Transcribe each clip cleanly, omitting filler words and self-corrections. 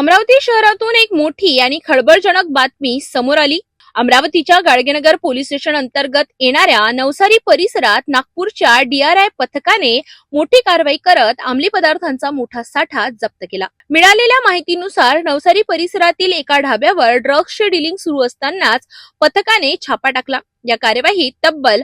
अमरावती शहरातून एक मोठी आणि खळबळजनक बातमी समोर आली। अमरावतीच्या गाडगेनगर पोलीस स्टेशन अंतर्गत येणाऱ्या नवसारी परिसरात नागपूरच्या DRI पथकाने मोठी कारवाई करत अंमली पदार्थांचा मोठा साठा जप्त केला। मिळालेल्या माहितीनुसार नवसारी परिसरातील एका ढाब्यावर ड्रग्सचे डीलिंग सुरू असतानाच पथकाने छापा टाकला। या कार्यवाहीत तब्बल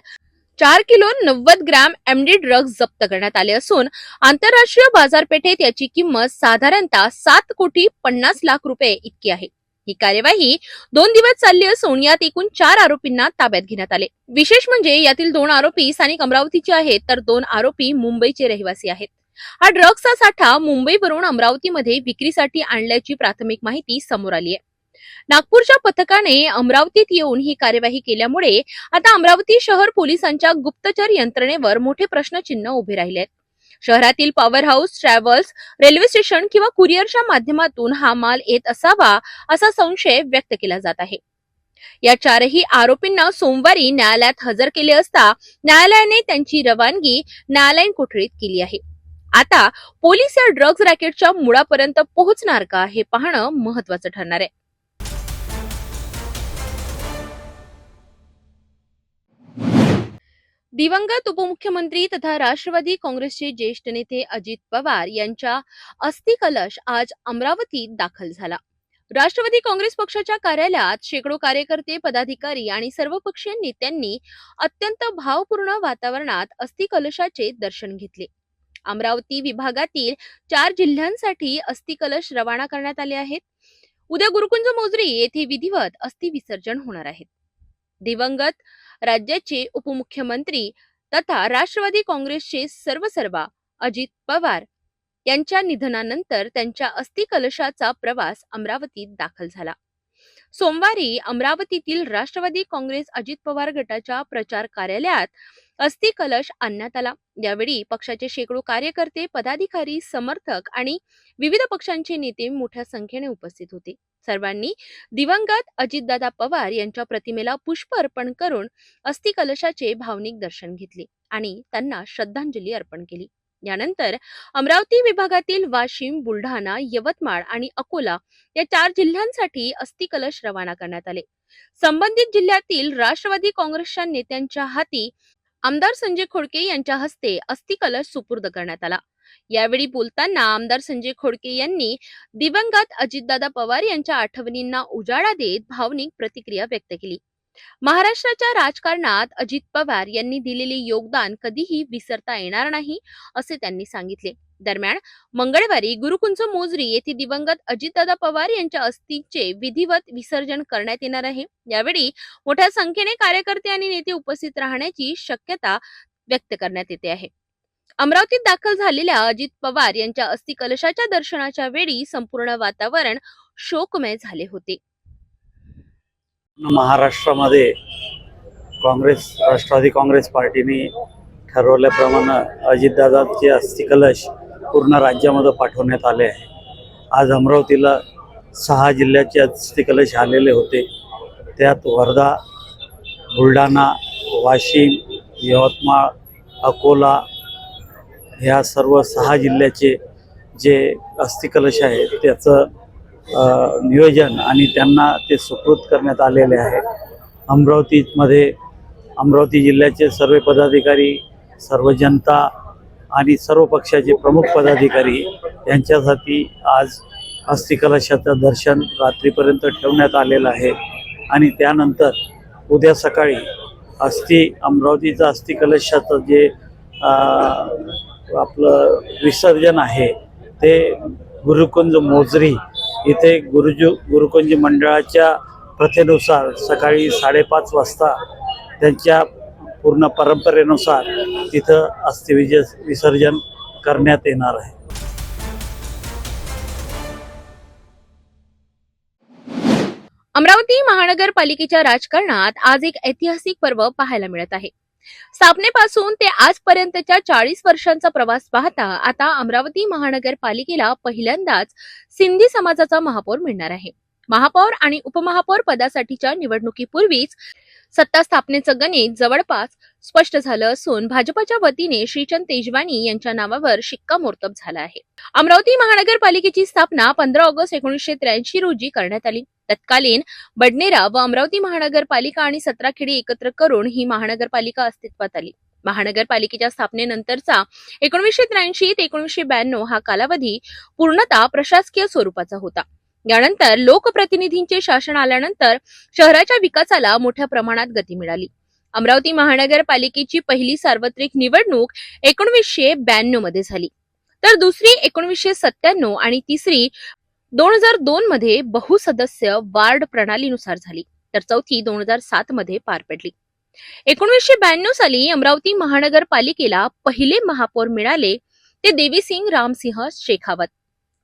4 किलो 90 ग्रॅम MD ड्रग्ज जप्त करण्यात आले असून आंतरराष्ट्रीय बाजारपेठेत याची किंमत साधारणतः 7 कोटी 50 लाख रुपये इतकी आहे। ही कार्यवाही 2 दिवस चालली असून यात एकूण 4 आरोपींना ताब्यात घेण्यात आले। विशेष म्हणजे यातील 2 आरोपी स्थानिक अमरावतीचे आहेत तर 2 आरोपी मुंबईचे रहिवासी आहेत। हा ड्रग्सचा साठा मुंबईवरून अमरावतीमध्ये विक्रीसाठी आणल्याची प्राथमिक माहिती समोर आली आहे। नागपूरच्या पथकाने अमरावतीत येऊन ही कार्यवाही केल्यामुळे आता अमरावती शहर पोलिसांच्या गुप्तचर यंत्रणेवर मोठे प्रश्नचिन्ह उभे राहिले आहेत। शहरातील power house, travels, railway station किंवा कुरिअरच्या माध्यमातून हा माल येत असावा असा संशय व्यक्त केला जात आहे। या 4ही आरोपींना सोमवारी न्यायालयात हजर केले असता न्यायालयाने त्यांची रवानगी न्यायालयीन कोठडीत केली आहे। आता पोलीस या ड्रग्ज रॅकेटच्या मुळापर्यंत पोहोचणार का हे पाहणं महत्त्वाचं ठरणार आहे। दिवंगत उपमुख्यमंत्री तथा राष्ट्रवादी काँग्रेसचे ज्येष्ठ नेते अजित पवार यांचा अस्थि कलश आज अमरावतीत दाखल झाला। राष्ट्रवादी काँग्रेस पक्षाच्या कार्यालयात शेकडो कार्यकर्ते, पदाधिकारी आणि सर्वपक्षीय नेत्यांनी अत्यंत भावपूर्ण वातावरणात अस्थि कलशाचे दर्शन घेतले। अमरावती विभागातील 4 जिल्ह्यांसाठी अस्थि कलश रवाना करण्यात आले आहेत। उद्या गुरुकुंज मोजरी येथे विधिवत अस्थि विसर्जन होणार आहे। दिवंगत राज्याचे उपमुख्यमंत्री तथा राष्ट्रवादी काँग्रेसचे सर्वेसर्वा अजित पवार यांच्या निधनानंतर त्यांच्या अस्थि कलशाचा प्रवास अमरावतीत दाखल झाला। सोमवारी अमरावतीतील राष्ट्रवादी काँग्रेस अजित पवार गटाच्या प्रचार कार्यालयात अस्थि कलश आणण्यात आला। यावेळी पक्षाचे शेकडो कार्यकर्ते, पदाधिकारी, समर्थक आणि विविध पक्षांचे नेते मोठ्या संख्येने उपस्थित होते। सर्वांनी दिवंगत अजितदादा पवार यांच्या प्रतिमेला पुष्प अर्पण करून अस्थि कलशाचे भावनिक दर्शन घेतले आणि त्यांना श्रद्धांजली अर्पण केली। यानंतर अमरावती विभागातील वाशिम, बुलढाणा, यवतमाळ आणि अकोला या 4 जिल्ह्यांसाठी अस्थि कलश रवाना करण्यात आले। संबंधित जिल्ह्यातील राष्ट्रवादी काँग्रेसच्या नेत्यांच्या हाती आमदार संजय खोडके यांच्या हस्ते अस्थि कलश सुपूर्द करण्यात आला। यावेळी बोलताना आमदार संजय खोडके यांनी दिवंगत अजितदादा पवार यांच्या आठवणींना उजाळा देत भावनिक प्रतिक्रिया व्यक्त केली। महाराष्ट्राच्या राजकारणात अजित पवार यांनी दिलेले योगदान कधीही विसरता येणार नाही असे त्यांनी सांगितले। दरम्यान मंगळवारी गुरुकुंज मोजरी येथे दिवंगत अजितदादा पवार यांच्या अस्थीचे विधिवत विसर्जन करण्यात येणार आहे। यावेळी मोठ्या संख्येने कार्यकर्ते आणि नेते उपस्थित राहण्याची शक्यता व्यक्त करण्यात येते आहे। अमरावतीत दाखल झालेल्या अजित पवार यांच्या अस्थि कलशाच्या दर्शनाच्या वेळी संपूर्ण वातावरण शोकमय झाले होते। महाराष्ट्रामध्ये राष्ट्रवादी काँग्रेस पार्टीने ठरवल्याप्रमाणे अजितदादांचे अस्थि कलश पूर्ण राज्यामध्ये पाठवण्यात आले आहे। आज अमरावतीला 6 जिल्ह्याचे अस्थि कलश आलेले होते। त्यात वर्धा, बुलढाणा, वाशिम, यवतमाळ, अकोला ह्या सर्व 6 जिल्ह्याचे जे अस्थि कलश आहेत त्याचं नियोजन आणि त्यांना ते सुपूर्द करण्यात आलेले आहे। अमरावती जिल्ह्याचे सर्व पदाधिकारी, सर्व जनता आणि सर्व पक्षाचे प्रमुख पदाधिकारी यांच्यासाठी आज अस्थि कलशाचं दर्शन रात्रीपर्यंत ठेवण्यात आलेलं आहे आणि त्यानंतर उद्या सकाळी अमरावतीचं अस्थि कलशाचं जे आपलं विसर्जन आहे ते गुरुकुंज मोजरी इथे गुरुकुंज मंडळाच्या प्रथेनुसार सकाळी 5:30 वाजता त्यांच्या पूर्ण परंपरेनुसार तिथं अस्थि विसर्जन करण्यात येणार आहे। अमरावती महानगरपालिकेच्या राजकारणात आज एक ऐतिहासिक पर्व पाहायला मिळत आहे। स्थापनेपासून ते आजपर्यंतच्या 40 वर्षांचा प्रवास पाहता आता अमरावती महानगरपालिकेला पहिल्यांदाच सिंधी समाजाचा महापौर मिळणार आहे। महापौर आणि उपमहापौर पदासाठीच्या निवडणुकीपूर्वीच सत्ता स्थापनेचं गणित जवळपास स्पष्ट झालं असून भाजपच्या वतीने श्रीचंद तेजवानी यांच्या नावावर शिक्कामोर्तब झाला आहे. अमरावती महानगरपालिकेची स्थापना 15 ऑगस्ट 1983 रोजी करण्यात आली. तत्कालीन बडनेरा व अमरावती महानगरपालिका आणि 17 खेडी एकत्र करून ही महानगरपालिका अस्तित्वात आली. महानगरपालिकेच्या स्थापनेनंतरचा 1983 ते 1992 हा कालावधी पूर्णतः प्रशासकीय स्वरूपाचा होता. यानंतर लोकप्रतिनिधींचे शासन आल्यानंतर शहराच्या विकासाला मोठ्या प्रमाणात गती मिळाली. अमरावती महानगरपालिकेची पहिली सार्वत्रिक निवडणूक 1992 मध्ये झाली, तर दुसरी 1997 आणि तिसरी 2002 मध्ये बहुसदस्य वार्ड प्रणालीनुसार झाली, तर चौथी 2007 मध्ये पार पडली. 1992 साली अमरावती महानगरपालिकेला पहिले महापौर मिळाले ते देवीसिंग रामसिंह शेखावत.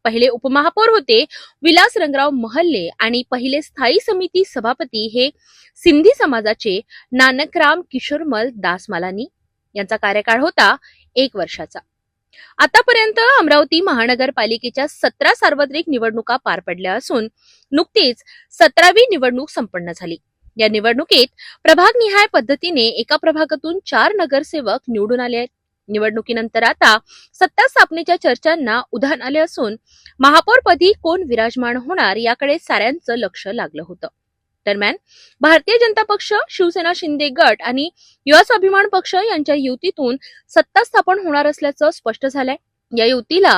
पहिले उपमहापौर होते विलास रंगराव महल्ले आणि पहिले स्थायी समिती सभापती हे सिंधी समाजाचे नानकराम किशोरमल दासमालानी. यांचा कार्यकाळ होता 1 वर्षाचा. आतापर्यंत अमरावती महानगरपालिकेच्या 17 सार्वत्रिक निवडणुका पार पडल्या असून नुकतीच 17वी निवडणूक संपन्न झाली. या निवडणुकीत प्रभागनिहाय पद्धतीने एका प्रभागातून 4 नगरसेवक निवडून आले आहेत. निवडणुकीनंतर आता सत्ता स्थापनेच्या चर्चांना उधाण आले असून महापौरपदी कोण विराजमान होणार याकडे साऱ्यांचं लक्ष लागलं होतं. दरम्यान भारतीय जनता पक्ष, शिवसेना शिंदे गट आणि युवा स्वाभिमान पक्ष यांच्या युतीतून सत्ता स्थापन होणार असल्याचं स्पष्ट झालंय. या युतीला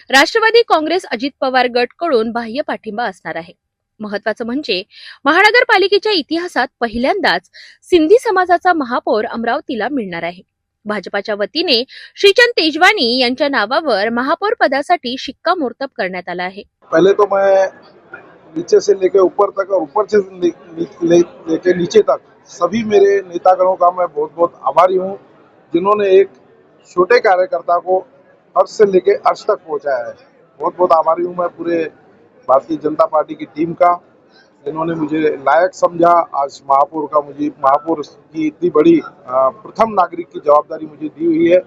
राष्ट्रवादी काँग्रेस अजित पवार गट कडून बाह्य पाठिंबा असणार आहे. महत्वाचं म्हणजे महानगरपालिकेच्या इतिहासात पहिल्यांदाच सिंधी समाजाचा महापौर अमरावतीला मिळणार आहे. भाजपाच्या वतीने श्रीचंद तेजवानी यांच्या नावावर महापौर पदासाठी शिक्कामोर्तब करण्यात आला आहे. पहले तो मैं नीचे से लेके ऊपर तक और ऊपर से लेके नीचे तक सभी मेरे नेतागणों का मैं बहुत बहुत आभारी हूँ, जिन्होंने एक छोटे कार्यकर्ता को अर्श से लेके अर्श तक पहुँचाया है. बहुत बहुत आभारी हूँ मैं पूरे भारतीय जनता पार्टी की टीम का, जिन्होंने मुझे लायक समझा. आज महापौर की इतनी बड़ी प्रथम नागरिक की जवाबदारी मुझे दी हुई है.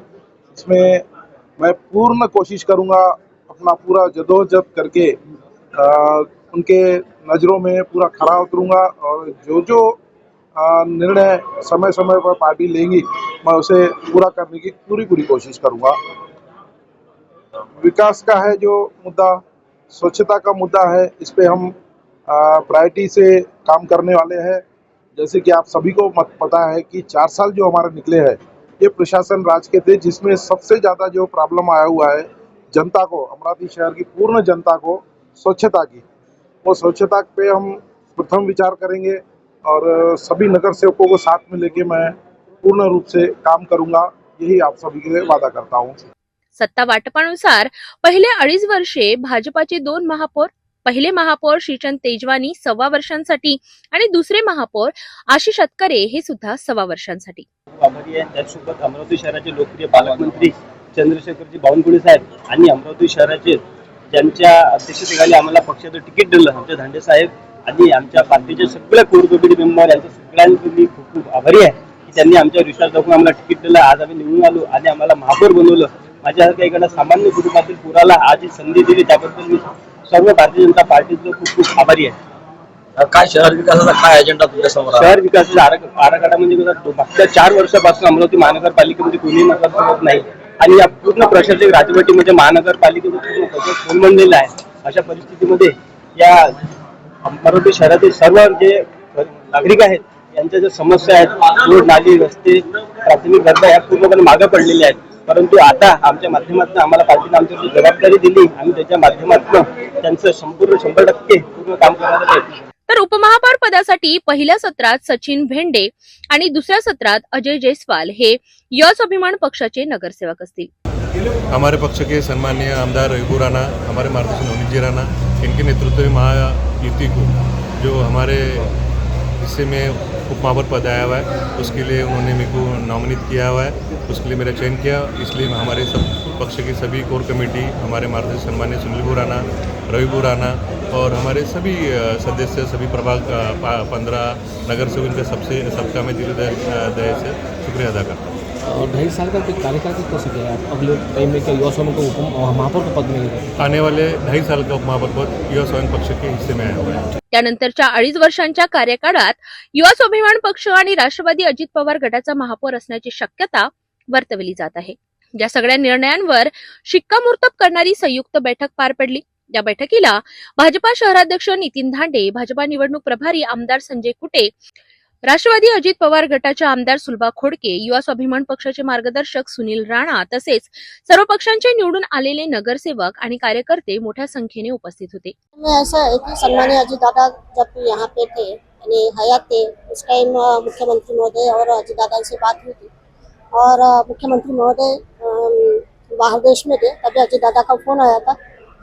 इसमें मैं पूर्ण कोशिश करूंगा, अपना पूरा जदोजहद करके उनके नज़रों में पूरा खरा उतरूंगा और जो निर्णय समय समय पर पार्टी लेगी मैं उसे पूरा करने की पूरी कोशिश करूंगा. विकास का है जो मुद्दा, स्वच्छता का मुद्दा है, इस पे हम प्रायोरिटी से काम करने वाले हैं. जैसे कि आप सभी को पता है कि 4 साल जो हमारे निकले हैं ये प्रशासन राज के थे, जिसमें सबसे ज़्यादा जो प्रॉब्लम आया हुआ है जनता को, अमरावती शहर की पूर्ण जनता को स्वच्छता की, वो स्वच्छता पे हम प्रथम विचार करेंगे और सभी नगर सेवकों को साथ में लेके मैं पूर्ण रूप से काम करूंगा, यही आप सभी के लिए वादा करता हूँ. सत्ता वाटपानुसार पहिले 2.5 वर्षे भाजपाचे 2 महापौर, पहिले महापौर श्रीचंद तेजवानी 1.25 वर्षांसाठी आणि दुसरे महापौर आशिष अतकरे हे सुद्धा 1.25 वर्षांसाठी. आभारी आहे. त्याचसोबत अमरावती शहराचे लोकप्रिय पालकमंत्री चंद्रशेखरजी बावनकुळे साहेब आणि अमरावती शहराचे ज्यांच्या अध्यक्षतेखाली आम्हाला पक्षाचं तिकीट दिलं आमच्या धांडे साहेब आणि आमच्या पार्टीचे सगळे कोर कमिटी मेंबर यांच्या सगळ्यांचे मी खूप खूप आभारी आहे की त्यांनी आमच्या विश्वास दाखवून आम्हाला तिकीट दिलं. आज आम्ही निवडून आलो आणि आम्हाला महापौर बनवलं. माझ्यासारख्या एखाद्या सामान्य कुटुंबातील पुराला आज ही संधी दिली त्याबद्दल मी सर्व भारतीय जनता पार्टीचं खूप खूप आभारी आहे. काय शहर विकासाचा काय अजेंडा तुमच्या समोर आहे? शहर विकासाचा आराखडा म्हणजे मागच्या 4 वर्षापासून अमरावती महानगरपालिकेमध्ये कोणी नगरसेवक नाही आणि या पूर्ण प्रशासकीय राजवटीमध्ये महानगरपालिकेचं पूर्ण बजेट कोलमडलेलं आहे. अशा परिस्थितीमध्ये या अमरावती शहरातील सर्व जे नागरिक आहेत यांच्या ज्या समस्या आहेत, रोड, नाली, रस्ते, प्राथमिक गरजा या पूर्णपणे मागे पडलेल्या आहेत. परंतु आता आमच्या माध्यमातून आम्हाला पार्टीने आमची जबाबदारी दिली आणि त्याच्या माध्यमातून त्यांचं संपूर्ण 100% पूर्ण काम करायला पाहिजे. तर उपमहापौर पदासाठी पहिल्या सत्रात सचिन भेंडे आणि दुसऱ्या सत्रात अजय जयस्वाल हे युवा स्वाभिमान पक्षाचे नगरसेवक असतील. हमारे पक्ष के सम्मानीय आमदार रघु राणा, हमारे मार्गदर्शन नवनीत जी राणा, इनके नेतृत्व में महायुति को जो हमारे हिस्से में उपमहापौर पद आया हुआ है उसके लिए उन्होंने मेरे को नॉमिनेट किया हुआ है, उसके लिए मेरा चयन किया. इसलिए हमारे सब पक्ष की सभी कोर कमेटी, हमारे मार्गदर्शन सम्मान्य सुनील राणा, रवि राणा और हमारे सभी सदस्य, सभी प्रभाग 15 नगर सेवकों का सबका मैं दिल दया से शुक्रिया अदा करता हूँ. 2.5 साल का कार्यकाल किस तरह से गया आप अगले टाइम में क्या युवा स्वामी को महापौर के पद में आने वाले 2.5 साल का उपमहापौर पद युवा स्वाभिमान पक्ष के हिस्से में आया हुआ है। त्यानंतरच्या 2.5 वर्षांच्या कार्यकाळात युवा स्वाभिमान पक्ष आणि राष्ट्रवादी अजित पवार गटाचा महापौर असण्याची शक्यता वर्तवली जात आहे। या सगळ्या निर्णयांवर शिक्कामोर्तब करणारी संयुक्त बैठक पार पडली। या बैठकीला भाजपा शहराध्यक्ष नितीन धांडे, भाजपा निवडणूक प्रभारी आमदार संजय कुटे, राष्ट्रवादी अजित पवार गटाच्या आमदार सुलभा खोडके, युवा स्वाभिमान पक्षाचे मार्गदर्शक सुनील राणा तसेच सर्व पक्षांचे निवडून आलेले नगरसेवक आणि कार्यकर्ते मोठ्या संख्येने उपस्थित होते। में ऐसा है कि सम्मानीय अजित दादा जब यहाँ पे थे यानी हयात थे उस टाइम मुख्यमंत्री महोदय और अजित दादा से बात हुई थी और मुख्यमंत्री महोदय बाहर देश में थे। तभी अजित दादा का फोन आया था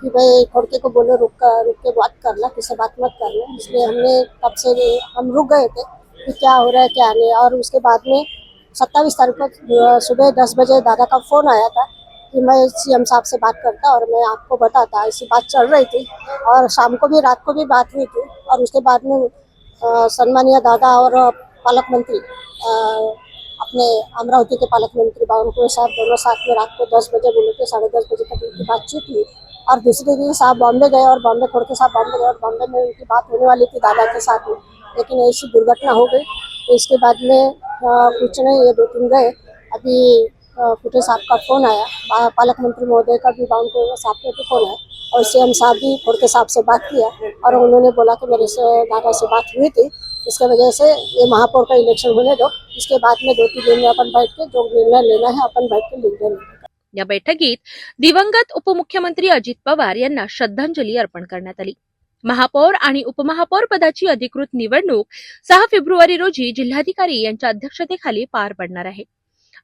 कि भाई खोड़के को बोलो रुक के बात करना, किससे बात मत करना। इसलिए हमने तब से हम रुक गए थे कि क्या हो रहा है क्या नहीं। और उसके बाद में 27 तारीख को सुबह 10 बजे दादा का फ़ोन आया था कि मैं सीएम साहब से बात करता और मैं आपको बताता। ऐसी बात चल रही थी और शाम को भी रात को भी बात हुई थी। और उसके बाद में सम्मानीय दादा और पालक मंत्री अपने अमरावती के पालक मंत्री बावनकुळे साहब दोनों साथ में रात को 10 बजे बोले थे, 10:30 बजे तक उनकी बातचीत हुई। और दूसरे दिन साहब बॉम्बे गए और बॉम्बे खोड़के साहब बॉम्बे गए और बॉम्बे में उनकी बात होने वाली थी दादा के साथ में, लेकिन ऐसी दुर्घटना हो गई। तो इसके बाद में कुछ नहीं, ये 2-3 गए। अभी कुटे साहब का फ़ोन आया, पालक मंत्री महोदय का भी बावनकुळे साहब का भी फ़ोन आया और सीएम साहब भी खोड़के साहब से बात किया और उन्होंने बोला कि मेरे से दादा से बात हुई थी, इसके वजह से ये महापौर का इलेक्शन होने दो। इसके बाद में 2-3 दिन में अपन बैठ के जो निर्णय लेना है अपन बैठ के निर्णय लेंगे। या बैठकीत दिवंगत उपमुख्यमंत्री अजित पवार यांना श्रद्धांजली अर्पण करण्यात आली। महापौर आणि उपमहापौर पदाची अधिकृत निवडणूक 6 फेब्रुवारी रोजी जिल्हाधिकारी यांच्या अध्यक्षतेखाली पार पडणार आहे।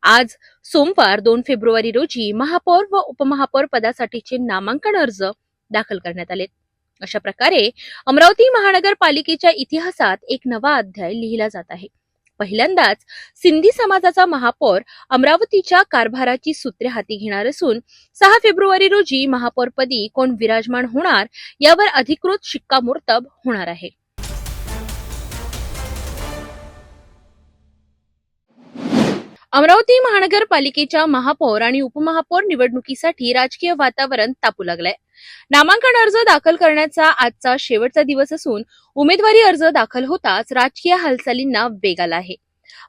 आज सोमवार 2 फेब्रुवारी रोजी महापौर व उपमहापौर पदासाठीचे नामांकन अर्ज दाखल करण्यात आले। अशा प्रकारे अमरावती महानगरपालिकेच्या इतिहासात एक नवा अध्याय लिहिला जात आहे। पहिल्यांदाच सिंधी समाजाचा महापौर अमरावतीच्या कारभाराची सूत्रे हाती घेणार असून 6 फेब्रुवारी रोजी महापौरपदी कोण विराजमान होणार यावर अधिकृत शिक्कामोर्तब होणार आहे। अमरावती महानगरपालिकेच्या महापौर आणि उपमहापौर निवडणुकीसाठी राजकीय वातावरण तापू लागलंय। नामांकन अर्ज दाखल करण्याचा आजचा शेवटचा दिवस असून उमेदवारी अर्ज दाखल होताच राजकीय हालचालींना वेग आला आहे।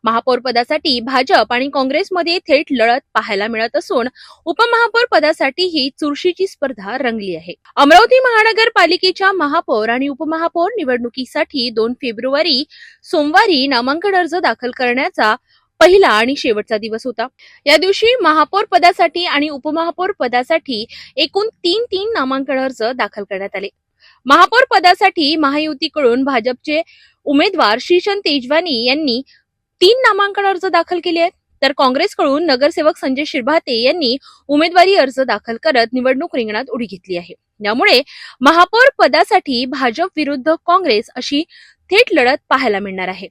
महापौर पदासाठी भाजप आणि काँग्रेसमध्ये थेट लढत पाहायला मिळत असून उपमहापौर पदासाठीही चुरशीची स्पर्धा रंगली आहे। अमरावती महानगरपालिकेच्या महापौर आणि उपमहापौर निवडणुकीसाठी 2 फेब्रुवारी सोमवारी नामांकन अर्ज दाखल करण्याचा पहिला आणि शेवटचा दिवस होता। या दिवशी महापौर पदासाठी आणि उपमहापौर पदासाठी एकूण 3 नामांकन अर्ज दाखल करण्यात आले। महापौर पदासाठी महायुतीकडून भाजपचे उमेदवार श्रीचंद तेजवानी यांनी 3 नामांकन अर्ज दाखल केले आहेत, तर काँग्रेसकडून नगरसेवक संजय शिरभाते यांनी उमेदवारी अर्ज दाखल करत निवडणूक रिंगणात उडी घेतली आहे। यामुळे महापौर पदासाठी भाजप विरुद्ध काँग्रेस अशी थेट लढत पाहायला मिळणार आहे।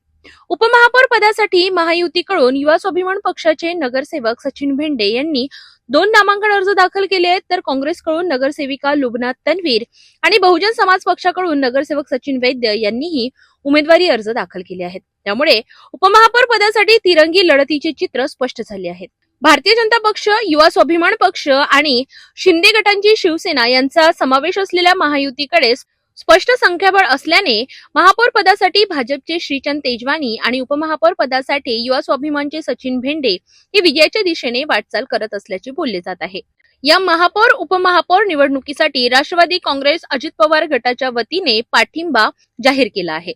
उपमहापौर पदासाठी महायुतीकडून युवा स्वाभिमान पक्षाचे नगरसेवक सचिन भेंडे यांनी 2 नामांकन अर्ज दाखल केले आहेत, तर काँग्रेसकडून नगरसेविका लुबना तन्वीर आणि बहुजन समाज पक्षाकडून नगरसेवक सचिन वैद्य यांनीही उमेदवारी अर्ज दाखल केले आहेत। त्यामुळे उपमहापौर पदासाठी तिरंगी लढतीचे चित्र स्पष्ट झाले आहे। भारतीय जनता पक्ष, युवा स्वाभिमान पक्ष आणि शिंदे गटांची शिवसेना यांचा समावेश असलेल्या महायुतीकडे स्पष्ट संख्याबळ असल्याने महापौर पदासाठी भाजपचे श्रीचंद तेजवानी आणि उपमहापौर पदासाठी युवा स्वाभिमानचे सचिन भेंडे हे विजयाच्या दिशेने वाटचाल करत असल्याचे बोलले जात आहे। या महापौर उपमहापौर निवडणुकीसाठी राष्ट्रवादी काँग्रेस अजित पवार गटाच्या वतीने पाठिंबा जाहीर केला आहे।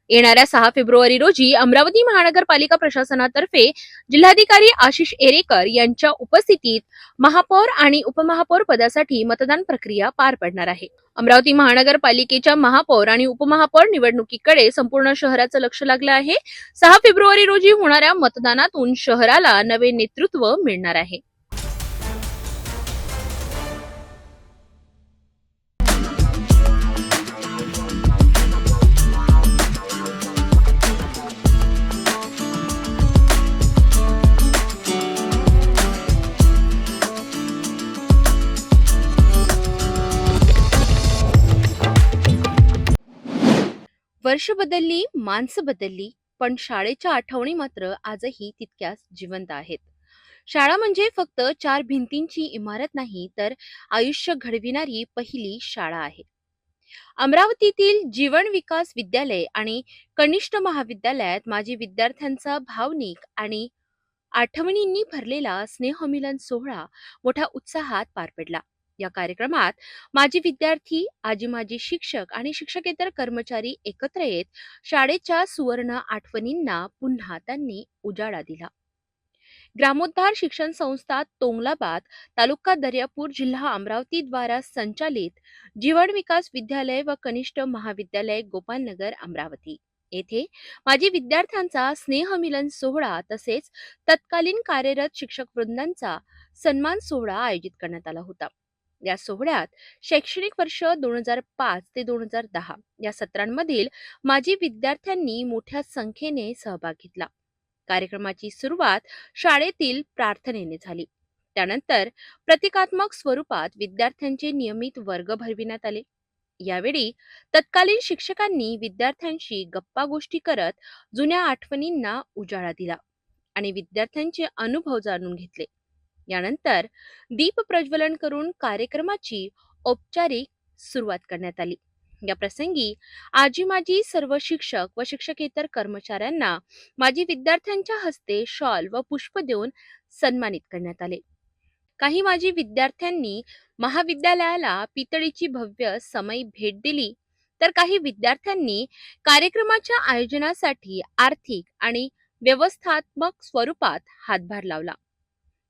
येणाऱ्या 6 फेब्रुवारी रोजी अमरावती महानगरपालिका प्रशासनातर्फे जिल्हाधिकारी आशिष एरेकर यांच्या उपस्थितीत महापौर आणि उपमहापौर पदासाठी मतदान प्रक्रिया पार पडणार आहे। अमरावती महानगरपालिकेच्या महापौर आणि उपमहापौर निवडणुकीकडे संपूर्ण शहराचं लक्ष लागलं आहे। 6 फेब्रुवारी रोजी होणाऱ्या मतदानातून शहराला नवे नेतृत्व मिळणार आहे। वर्ष बदलली, माणसं बदलली, पण शाळेच्या आठवणी मात्र आजही तितक्याच जिवंत आहेत। शाळा म्हणजे फक्त चार भिंतींची इमारत नाही, तर आयुष्य घडविणारी पहिली शाळा आहे. अमरावतीतील जीवन विकास विद्यालय आणि कनिष्ठ महाविद्यालयात माजी विद्यार्थ्यांचा भावनिक आणि आठवणींनी भरलेला स्नेहमिलन सोहळा मोठ्या उत्साहात पार पडला. या कार्यक्रमात माजी विद्यार्थी, आजी माजी शिक्षक आणि शिक्षकेतर कर्मचारी एकत्र येत शाळेच्या सुवर्ण आठवणींना पुन्हा त्यांनी उजाळा दिला. ग्रामोद्धार शिक्षण संस्था तोंगलाबाद, तालुका दर्यापूर, जिल्हा अमरावती द्वारा संचालित जीवन विकास विद्यालय व कनिष्ठ महाविद्यालय गोपालनगर अमरावती येथे माजी विद्यार्थ्यांचा स्नेहमिलन सोहळा तसेच तत्कालीन कार्यरत शिक्षक वृंदांचा सन्मान सोहळा आयोजित करण्यात आला होता. या सोहळ्यात शैक्षणिक वर्ष 2005 ते 2010 या सत्रांमधील माजी विद्यार्थ्यांनी मोठ्या संख्येने सहभाग घेतला. कार्यक्रमाची सुरुवात शाळेतील प्रार्थनेने झाली. त्यानंतर प्रतिकात्मक स्वरूपात विद्यार्थ्यांचे नियमित वर्ग भरविण्यात आले. यावेळी तत्कालीन शिक्षकांनी विद्यार्थ्यांशी गप्पा गोष्टी करत जुन्या आठवणींना उजाळा दिला आणि विद्यार्थ्यांचे अनुभव जाणून घेतले. यानंतर दीप प्रज्वलन करून कार्यक्रमाची औपचारिक सुरुवात करण्यात आली. या प्रसंगी आजी माजी सर्व शिक्षक व शिक्षकेतर कर्मचाऱ्यांना माजी विद्यार्थ्यांच्या हस्ते शॉल व पुष्प देऊन सन्मानित करण्यात आले. काही माजी विद्यार्थ्यांनी महाविद्यालयाला पितळीची भव्य समई भेट दिली, तर काही विद्यार्थ्यांनी कार्यक्रमाच्या आयोजनासाठी आर्थिक आणि व्यवस्थात्मक स्वरूपात हातभार लावला.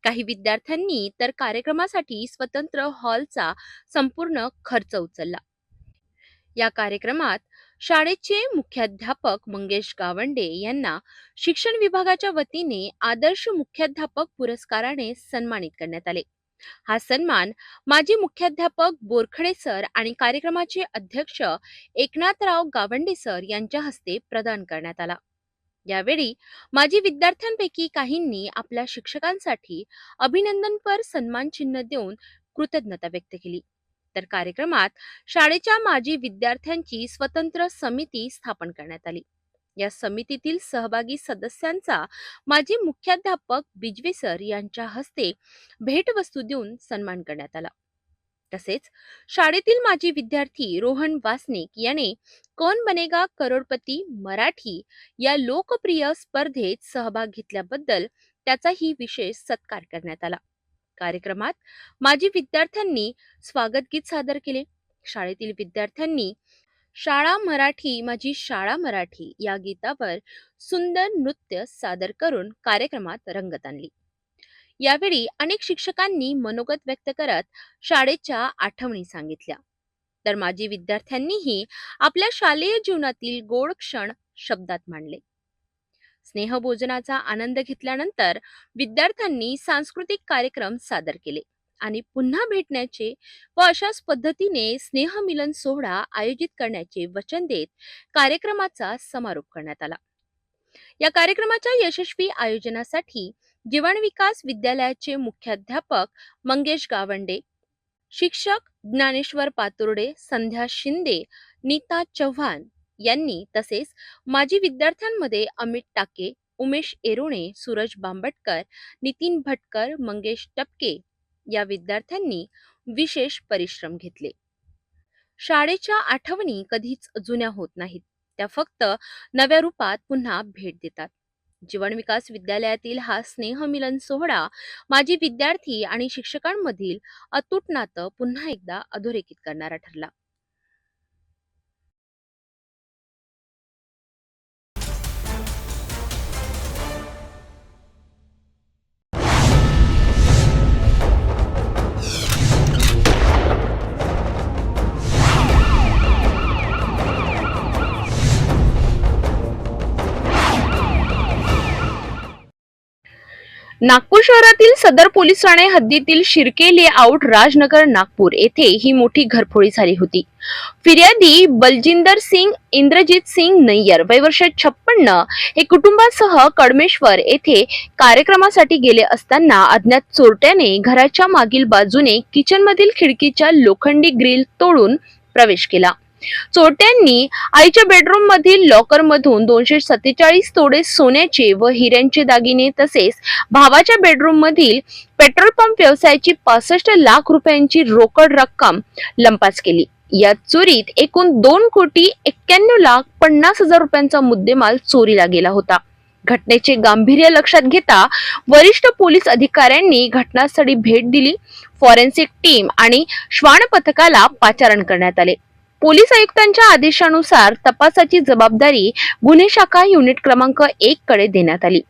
काही विद्यार्थ्यांनी तर कार्यक्रमासाठी स्वतंत्र हॉलचा संपूर्ण खर्च उचलला. या कार्यक्रमात शाळेचे मुख्याध्यापक मंगेश गावंडे यांना शिक्षण विभागाच्या वतीने आदर्श मुख्याध्यापक पुरस्काराने सन्मानित करण्यात आले. हा सन्मान माजी मुख्याध्यापक बोरखडे सर आणि कार्यक्रमाचे अध्यक्ष एकनाथराव गावंडे सर यांच्या हस्ते प्रदान करण्यात आला. यावेळी माजी विद्यार्थ्यांपैकी काहींनी आपल्या शिक्षकांसाठी अभिनंदनपर सन्मान चिन्ह देऊन कृतज्ञता व्यक्त केली. तर कार्यक्रमात शाळेच्या माजी विद्यार्थ्यांची स्वतंत्र समिती स्थापन करण्यात आली. या समितीतील सहभागी सदस्यांचा माजी मुख्याध्यापक बिजवे सर यांच्या हस्ते भेटवस्तू देऊन सन्मान करण्यात आला. तसेच शाळेतील माजी विद्यार्थी रोहन वासनिक याने कौन बनेगा करोडपती मराठी या लोकप्रिय स्पर्धेत सहभाग घेतल्याबद्दल त्याचाही विशेष सत्कार करण्यात आला. कार्यक्रमात माजी विद्यार्थ्यांनी स्वागत गीत सादर केले. शाळेतील विद्यार्थ्यांनी शाळा मराठी माझी शाळा मराठी या गीतावर सुंदर नृत्य सादर करून कार्यक्रमात रंगत आणली. यावेळी अनेक शिक्षकांनी मनोगत व्यक्त करत शाळेच्या आठवणी सांगितल्या, तर माजी विद्यार्थ्यांनीही आपल्या शालेय जीवनातील गोड क्षण शब्दात मांडले. स्नेहभोजनाचा आनंद घेतल्यानंतर विद्यार्थ्यांनी सांस्कृतिक कार्यक्रम सादर केले आणि पुन्हा भेटण्याचे व अशाच पद्धतीने स्नेहमिलन सोहळा आयोजित करण्याचे वचन देत कार्यक्रमाचा समारोप करण्यात आला. या कार्यक्रमाच्या यशस्वी आयोजनासाठी जीवन विकास विद्यालयाचे मुख्याध्यापक मंगेश गावंडे, शिक्षक ज्ञानेश्वर पातुर्डे, संध्या शिंदे, नीता चव्हाण यांनी तसेच माजी विद्यार्थ्यांमध्ये अमित टाके, उमेश एरोणे, सूरज बांबटकर, नितीन भटकर, मंगेश टपके या विद्यार्थ्यांनी विशेष परिश्रम घेतले. शाळेच्या आठवणी कधीच जुन्या होत नाहीत, त्या फक्त नव्या रूपात पुन्हा भेट देतात. जीवन विकास विद्यालयातील हा स्नेहमिलन सोहळा माजी विद्यार्थी आणि शिक्षकांमधील अतूट नातं पुन्हा एकदा अधोरेखित करणारा ठरला. नागपूर शहरातील सदर पोलीस ठाणे हद्दीतील शिर्के लेआउट राजनगर नागपूर येथे ही मोठी घरफोडी झाली होती. फिर्यादी बलजिंदर सिंग इंद्रजीत सिंग नय्यर वय वर्ष 56 हे कुटुंबासह कडमेश्वर येथे कार्यक्रमासाठी गेले असताना अज्ञात चोरट्याने घराच्या मागील बाजूने किचनमधील खिडकीच्या लोखंडी ग्रिल तोडून प्रवेश केला चोरट्यांनी आईच्या बेडरूम मधील लॉकर मधून 247 तोडे सोन्याचे व हिऱ्यांचे दागिने तसेच भावाच्या बेडरूम मधील पेट्रोल पंप व्यवसायाची 65 लाख रुपयांची रोकड रक्कम लंपास केली. या चोरीत एकूण 2,91,50,00,000 रुपयांचा मुद्देमाल चोरीला गेला होता. घटनेचे गांभीर्य लक्षात घेता वरिष्ठ पोलीस अधिकाऱ्यांनी घटनास्थळी भेट दिली. फॉरेन्सिक टीम आणि श्वान पथकाला पाचारण करण्यात आले. पोलीस आयुक्तांच्या आदेशानुसार तपासाची जबाबदारी गुन्हे शाखा युनिट क्रमांक 1 कडे देण्यात आली.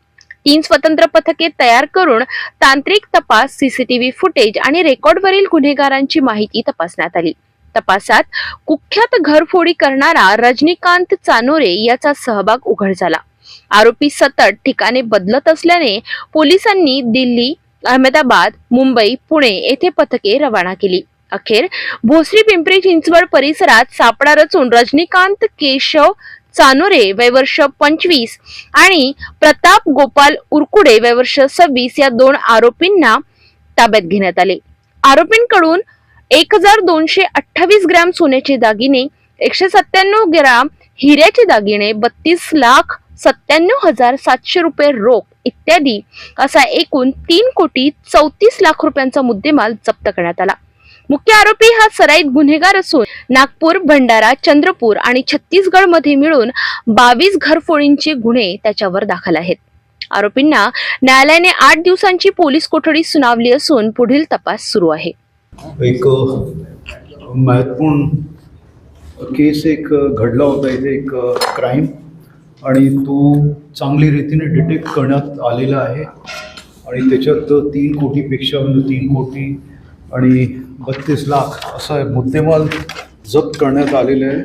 3 स्वतंत्र पथके तयार करून तांत्रिक तपास, सीसीटीव्ही फुटेज आणि रेकॉर्डवरील गुन्हेगारांची माहिती तपासण्यात आली. तपासात कुख्यात घरफोडी करणारा रजनीकांत चानोरे याचा सहभाग उघड झाला. आरोपी सतत ठिकाणे बदलत असल्याने पोलिसांनी दिल्ली, अहमदाबाद, मुंबई, पुणे येथे पथके रवाना केली. अखेर भोसरी, पिंपरी चिंचवड परिसरात सापळा रचून रजनीकांत केशव चानोरे वय वर्ष 25 आणि प्रताप गोपाल उरकुडे वय वर्ष 26 या 2 आरोपींना ताब्यात घेण्यात आले. आरोपींकडून 1,228 ग्रॅम सोन्याचे दागिने, 197 ग्रॅम हिऱ्याचे दागिने, 32,97,700 रुपये रोख इत्यादी असा एकूण 3,34,00,000 रुपयांचा मुद्देमाल जप्त करण्यात आला. मुख्य आरोपी हा सराईत गुन्हेगार असून नागपूर, भंडारा, चंद्रपूर आणि छत्तीसगड मध्ये मिळून 22 घरफोडींचे गुन्हे त्याच्यावर दाखल आहेत. आरोपींना न्यायालयाने 8 दिवसांची पोलीस कोठडी सुनावली असून पुढील तपास सुरू आहे. एक महत्त्वपूर्ण केस घडला होता इथे, एक क्राईम, आणि तो चांगली रीतीने डिटेक्ट करण्यात आलेला आहे. आणि त्याच्यात 3 कोटीपेक्षा 3 कोटी आणि 32 लाख असा मुद्देमाल जप्त करण्यात आलेला आहे.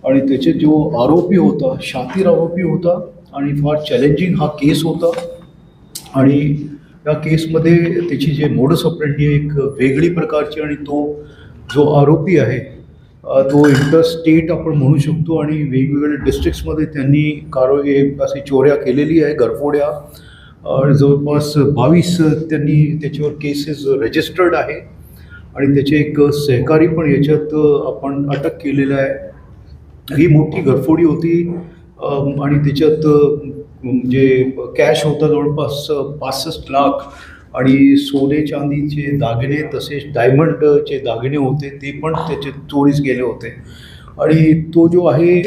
आणि त्याचे जो आरोपी होता, शातीर आरोपी होता आणि फार चॅलेंजिंग हा केस होता. आणि या केसमध्ये त्याची जे मोडस ऑपरेंडी एक वेगळी प्रकारची, आणि तो जो आरोपी आहे तो इंटरस्टेट आपण म्हणू शकतो, आणि वेगवेगळ्या डिस्ट्रिक्ट्समध्ये त्यांनी अशी चोऱ्या केलेली आहे, घरफोड्या. जवळपास 22 त्यांनी त्याच्यावर केसेस रजिस्टर्ड आहे. आणि त्याचे एक सहकारी पण याच्यात आपण अटक केलेला आहे. ही मोठी घरफोडी होती. आणि त्याच्यात जे कॅश होता जवळपास 65 लाख, आणि सोने चांदीचे दागिने तसेच डायमंडचे दागिने होते, ते पण त्याचे चोरीस गेले होते. आणि तो जो आहे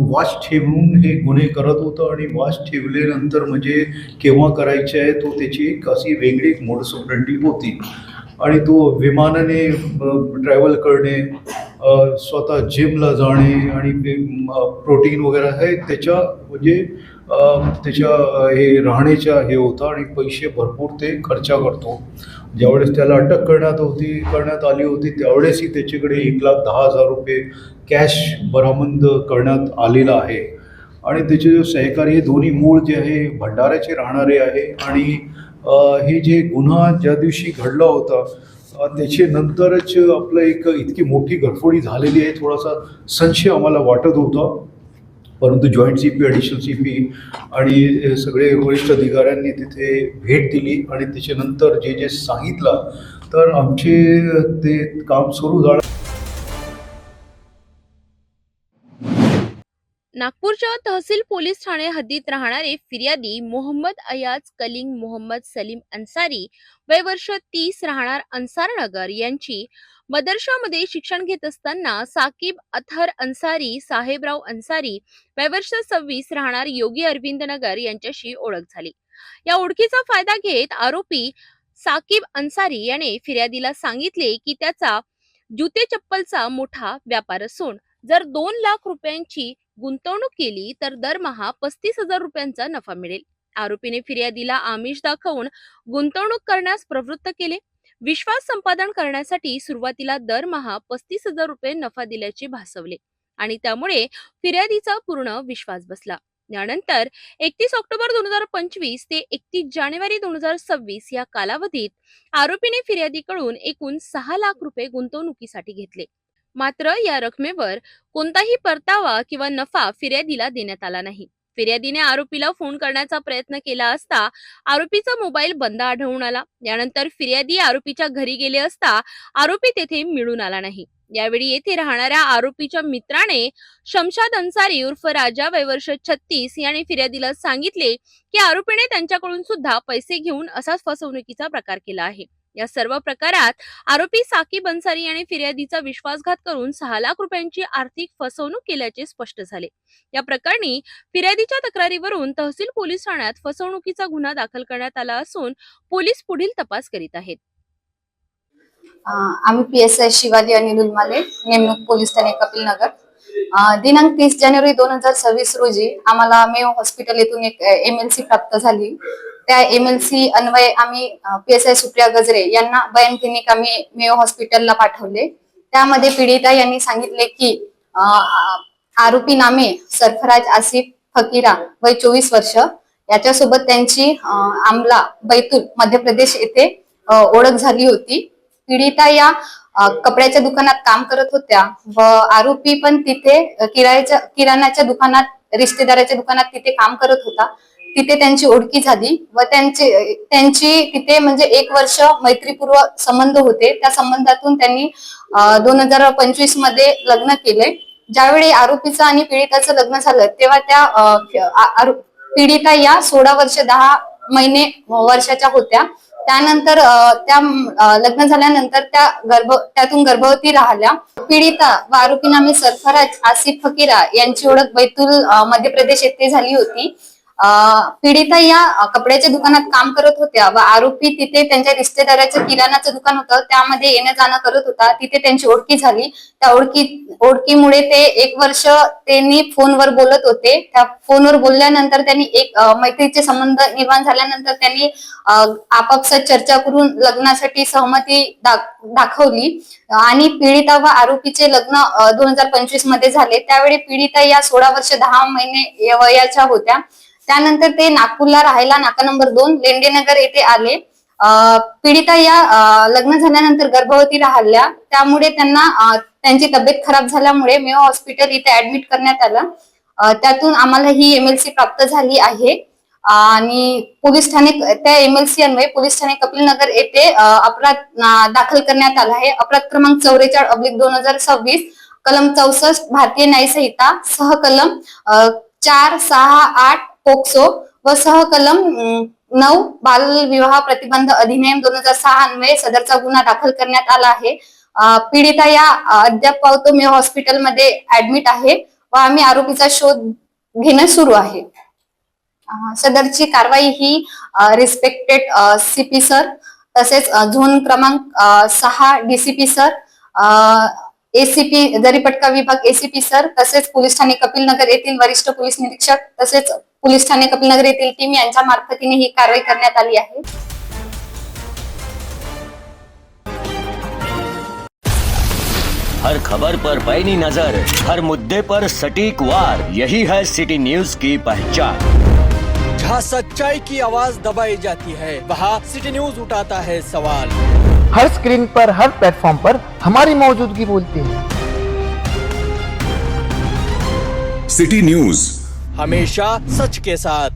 वॉच ठेवून हे गुन्हे करत होता. आणि वॉच ठेवल्यानंतर म्हणजे केव्हा करायचे आहे, तो त्याची एक अशी वेगळी एक मोडस ऑपरेंडी होती. आणि तो विमानाने ट्रॅव्हल करणे, स्वतः जिमला जाणे, आणि प्रोटीन वगैरे आहे त्याच्या म्हणजे त्याच्या हे राहण्याच्या हे होता. आणि पैसे भरपूर ते खर्च करतो. ज्यावेळेस त्याला अटक करण्यात आली होती त्यावेळेसही त्याच्याकडे 1,10,000 रुपये कॅश बरामद करण्यात आलेला आहे. आणि त्याचे जो सहकारी हे दोन्ही मूळ जे आहे भंडाऱ्याचे राहणारे आहे. आणि हे जे गुन्हा ज्या दिवशी घडला होता त्याचे नंतरच आपलं एक इतकी मोठी घरफोडी झालेली आहे, थोडासा संशय आम्हाला वाटत होता. परंतु जॉईंट CP, ॲडिशनल CP आणि सगळे वरिष्ठ अधिकाऱ्यांनी तिथे भेट दिली. आणि त्याच्यानंतर जे सांगितलं तर आमचे ते काम सुरू झालं. नागपूरच्या तहसील पोलीस ठाणे हद्दीत राहणारे फिर्यादी मोहम्मद अयाज कलिंग मोहम्मद सलीम अन्सारी वय वर्ष 30 राहणार अन्सारनगर यांची मदरशामध्ये शिक्षण घेत असताना साकीब अथर अन्सारी, साहेबराव अन्सारी वय वर्ष 26 राहणार योगी अरविंद नगर यांच्याशी ओळख झाली. या ओळखीचा फायदा घेत आरोपी साकीब अन्सारी याने फिर्यादीला सांगितले की त्याचा जुते चप्पलचा मोठा व्यापार असून जर 2 लाख रुपयांची गुंतवणूक केली तर दरमहा 35,000 रुपयांचा नफा मिळेल. आरोपीने फिर्यादीला आमिष दाखवून गुंतवणूक करण्यास प्रवृत्त केले. विश्वास संपादन करण्यासाठी सुरुवातीला दरमहा 35,000 रुपये नफा दिल्याचे भासवले आणि त्यामुळे फिर्यादीचा पूर्ण विश्वास बसला. यानंतर 31 ऑक्टोबर 2025 ते 31 जानेवारी 2026 या कालावधीत आरोपीने फिर्यादीकडून एकूण 6 लाख रुपये गुंतवणुकीसाठी घेतले. मात्र या रकमेवर कोणताही परतावा किंवा नफा फिर्यादीला देण्यात आला नाही. फिर्यादीने आरोपीला फोन करण्याचा प्रयत्न केला असता आरोपीचा मोबाईल बंद आढळून आला. यानंतर फिर्यादी आरोपीच्या घरी गेले असता आरोपी तेथे मिळून आला नाही. यावेळी येथे राहणाऱ्या आरोपीच्या मित्राने शमशाद अन्सारी उर्फ राजा वय वर्ष 36 याने फिर्यादीला सांगितले की आरोपीने त्यांच्याकडून सुद्धा पैसे घेऊन असाच फसवणुकीचा प्रकार केला आहे। या सर्व प्रकारात आरोपी साकीब अन्सारी याने फिर्यादीचा विश्वासघात करून 6 लाख रुपयांची आर्थिक फसवणूक केल्याचे स्पष्ट झाले। या प्रकरणी फिर्यादीच्या तक्रारीवरून तहसील पोलीस ठाण्यात फसवणुकीचा गुन्हा दाखल करण्यात आला असून पोलीस पुढील तपास करीत आहेत। आम्ही PSI शिवाजी अनिल उलमाले, नेमणूक पोलीस ठाणे कपिलनगर। दिनांक 30 जानेवारी 2026 रोजी आम्हाला मेयो हॉस्पिटल येथून एक MLC प्राप्त झाली। त्या MLC अन्वये आम्ही PSI सुप्रिया गजरे यांना बयान क्लिनिक आम्ही मेयो हॉस्पिटलला पाठवले। त्यामध्ये पीडिता यांनी सांगितले की आरोपी नामे सरफराज आसिफ फकीरा वय 24 वर्ष याच्यासोबत त्यांची आमला बैतूल मध्य प्रदेश येथे ओळख झाली होती। पीडिता या कपड्याच्या दुकानात काम करत होत्या व आरोपी पण तिथे किराणाच्या दुकानात रिश्तेदाराच्या दुकानात तिथे काम करत होता। तिथे त्यांची ओळखी झाली व त्यांची तिथे म्हणजे 1 वर्ष मैत्रीपूर्व संबंध होते। त्या संबंधातून त्यांनी 2025 मध्ये लग्न केले। ज्यावेळी आरोपीचं आणि पीडिताचं लग्न झालं तेव्हा त्या पीडिता या 16 वर्ष 10 महिने वर्षाच्या होत्या। त्यानंतर त्या लग्न झाल्यानंतर त्यातून गर्भवती राहिल्या। पीडिता व आरोपी नामे सरफराज आसिफ फकीरा यांची ओळख बैतूल मध्य प्रदेश येथे झाली होती। पीडिता या कपड्याच्या दुकानात काम करत होत्या व आरोपी तिथे त्यांच्या रिश्तेदाराचं किराणाचं दुकान होतं त्यामध्ये येणं जाणं करत होता। तिथे त्यांची ओळखी झाली। त्या ओळखीमुळे ते 1 वर्ष त्यांनी फोनवर बोलत होते। त्या फोनवर बोलल्यानंतर त्यांनी एक मैत्रीचे संबंध निर्माण झाल्यानंतर त्यांनी आपापसात चर्चा करून लग्नासाठी सहमती दाखवली आणि पीडिता व आरोपीचे लग्न 2025 मध्ये झाले। त्यावेळी पीडिता या 16 वर्ष 10 महिने वयाच्या होत्या। त्यानंतर ते नागपूरला राहायला नाका नंबर 2 लेंडेनगर येथे आले। पीडिता या लग्न झाल्यानंतर गर्भवती राहिल्या। त्यामुळे त्यांची तब्येत खराब झाल्यामुळे मेयो हॉस्पिटल इथे ऍडमिट करण्यात आलं। त्यातून आम्हाला ही MLC प्राप्त झाली आहे आणि पोलीस ठाणे त्या MLC अन्वये पोलीस ठाणे कपिलनगर येथे अपराध दाखल करण्यात आला आहे। अपराध क्रमांक 44/2026 कलम 64 भारतीय न्याय संहिता सहकलम 4, 6, 8 पोक्सो व सहकलम 9 बाल विवाह प्रतिबंध अधिनियम 2006 अन्वये सदरचा गुन्हा दाखल करण्यात आला आहे। पीडिता या अद्याप मेयो हॉस्पिटल मध्ये ऍडमिट आहे व आम्ही आरोपीचा शोध घेणं सुरू आहे। सदरची कारवाई ही रिस्पेक्टेड CP सर तसेच झोन क्रमांक 6 DCP सर, ACP जरीपटका विभाग ACP सर तसेच पोलीस ठाणे कपिलनगर येथील वरिष्ठ पोलीस निरीक्षक तसेच पोलीस ठाणे कपिलनगर येथील टीम यांच्या मार्फतीने ही कारवाई करण्यात आली आहे। हर खबर पर पैनी नजर, हर मुद्दे पर सटीक वार, यही है सिटी न्यूज की पहचान। जहाँ सच्चाई की आवाज दबाई जाती है वहाँ सिटी न्यूज उठाता है सवाल। हर स्क्रीन पर, हर प्लेटफॉर्म पर हमारी मौजूदगी बोलती है। सिटी न्यूज हमेशा सच के साथ।